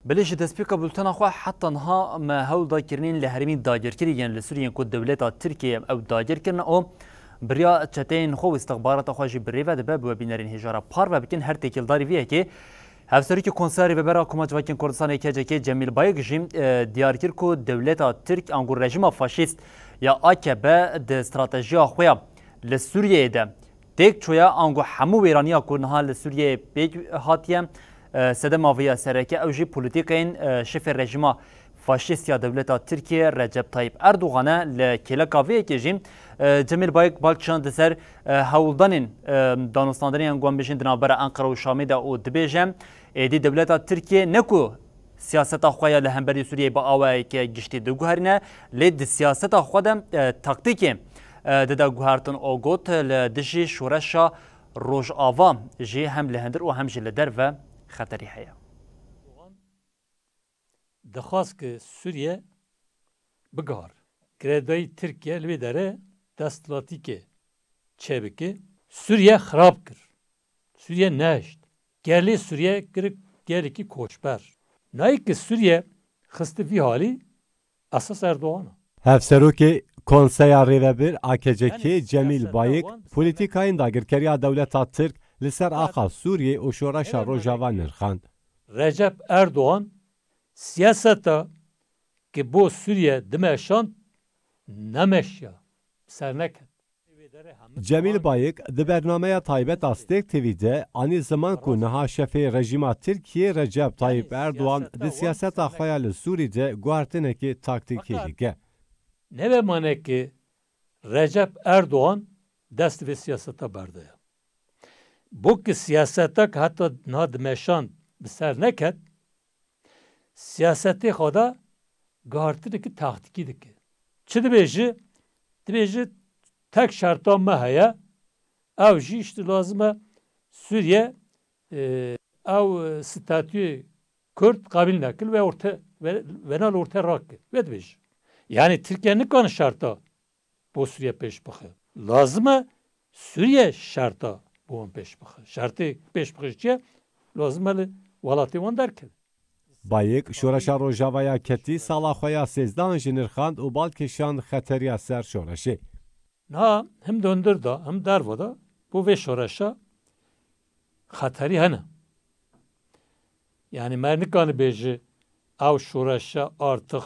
بلش دسپیکا بولتنا خو حتی نها ما هول دا کرنین لهرمین داگرکری یعنی لسوریان کو دولتا ترکیه او داگر کرن او بریا چتین خو استخبارات خوشی بریو ده به بینرین هجاره پار و بکن هر تکیلداری ویه که هفسری که کنساری به برا کمک وکن کردستان اکیجه که جمیل بایگ جیم دیارکر کو دولتا ترک انگور رژیم فاشیست یا AKP د استراتژی خویا لسوریه ده تک چویا انگو همو ایرانیا کو نها لسوریه بیگ هاتیه سده ماویا سرکه اوجی پولیتیکین شف رژیم فاشیست یا دولت ترکیه رجب طیب اردوغان لکلکاوی کجیم جمیل بایک بالچان دسر هولدانین دانستاندنی انگوان بشین دنابر انقره و شامی دا او دبیجم ایدی دولت ترکیه نکو سیاست خواه لهمبری سوریه با آوه که گشتی دو گوهرینه لید سیاست خواه تاکتیکی دا گوهرتن اوگوت لدشی شورش روش آوا جی هم لهندر و هم جلدر و خطری هیا دخواست که سوریه بگار کردای ترکیه لوی داره دستلاتی که چه بکه سوریه خراب کر سوریه نشت گرلی سوریه گرلی کی کوچبر نایی که سوریه خسته فی حالی اساس اردوغانه هفسروکی کنسیا ریوبر AKC'ki Cemil Bayık politikayın dagirkeriya devleta Türk لسر آخا سوریه و شورش روجاوا نرخاند. رجب اردوغان سیاستا که بو سوریه دمشان نمشیا سر نکد. Cemil Bayık د برنامه تایبت استیک تیویده آنی زمان کو نها شف رژیم ترکیه رجب طیب اردوغان د سیاست خیال سوری ده گوارتنه که تاکتیکی لیگه. نه مانه که رجب اردوغان دست به سیاستا برده. Bu ki siyasette hatta nadmeşan bir neket siyaseti xoda gartı ki taktiki ki. Çi dibêji tek şarttan me heye ev jî işte lazım Suriye ev statü Kürt kabil nakil ve orta venal orta rakı ve dibêji. Yani Türkiye'nin kanı şarta bu Suriye peş bakı. Lazım Suriye şarta bu an peş bakı. Şartı peş bakıcıya lazım valatı on derken. Bayık şoreşa rojavaya keti salaxoya sezdan jinirxand u balkeşan xateriya ser şoreşi. Na hem döndür da hem dervada bu ve şoreşa xateri hene. Yani mernikanı beji av şoreşa artık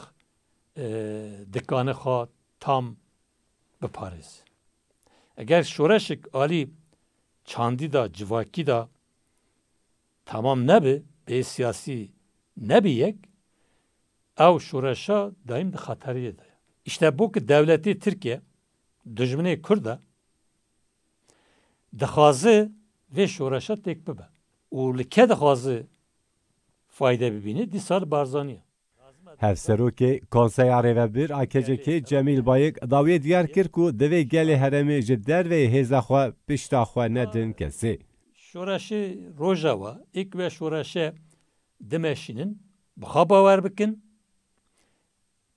dikanı xa tam bepariz. Eğer şoreşik ali çandi da civaki da tamam nebi be siyasi nebi yek ev şoreşa daim de xatariye de. İşte bu ki devleti Türkiye düşmanı Kürda dixazı ve şoreşa tek bibe. O like dixazı fayda bibini disal barzaniye. Hevseroki Konseya Rêvebir AKC'ki Cemil Bayık dawiye diyar kir ku divê gelê herêmê ji dervê hêza xwe pişta xwe nedin kesê. Şoreşê Rojava ilk ve şoreşê dimeşînin bixa bawer bikin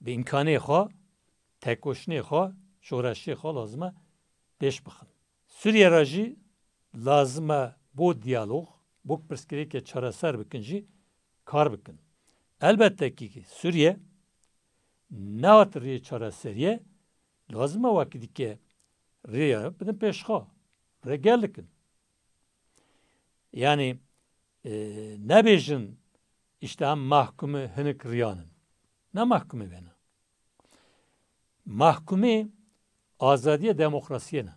bi imkanê xwe tekoşinê xwe şoreşê xwe lazim e pêş bixin. Sûriye ra jî lazim e bo diyalog bo pirsgirêkê çareser bikin jî kar bikin. Elbette ki Suriye ne atırıyor çareseriye lazım vakit ki riya bedin peşha regellikin. Yani ne bejin işte hem mahkumu hınık riyanın. Ne mahkumu bana? Mahkumi azadiye demokrasiye ne?